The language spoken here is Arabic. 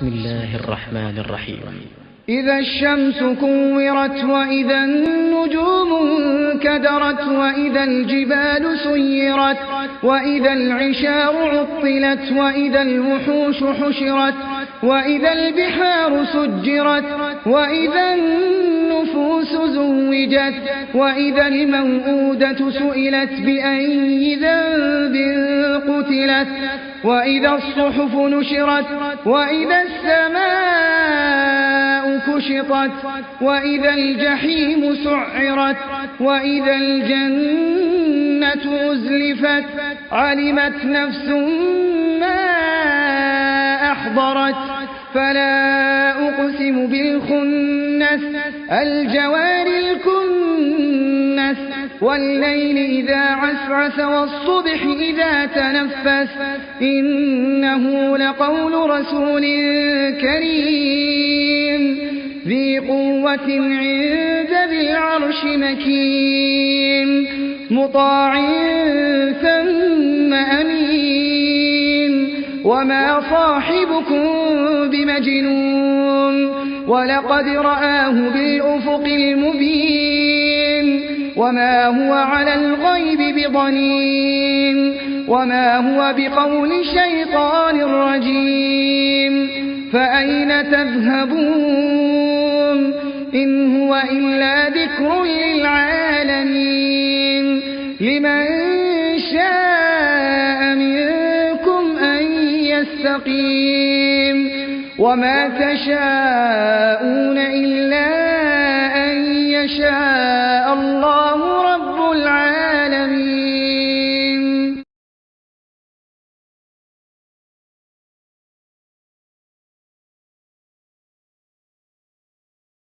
بسم الله الرحمن الرحيم. إذا الشمس كورت وإذا النجوم انكدرت وإذا الجبال سيرت وإذا العشار عطلت وإذا الوحوش حشرت وإذا البحار سجرت وإذا النفوس زوجت وإذا الموءودة سئلت بأي ذنب قتلت وإذا الصحف نشرت وإذا السماء كشطت وإذا الجحيم سعرت وإذا الجنة أزلفت علمت نفس ما أحضرت فلا أقسم بالخنس الجوار الكنس والليل إذا عسعس والصبح إذا تنفس إنه لقول رسول كريم ذي قوة عند ذي العرش مكين مطاع ثم أمين وما صاحبكم بمجنون ولقد رآه بالأفق المبين وما هو على الغيب بضنين وما هو بقول شيطان رجيم فأين تذهبون إن هو إلا ذكر للعالمين لمن شاء منكم أن يستقيم وما تشاءون إلا أن يشاء الله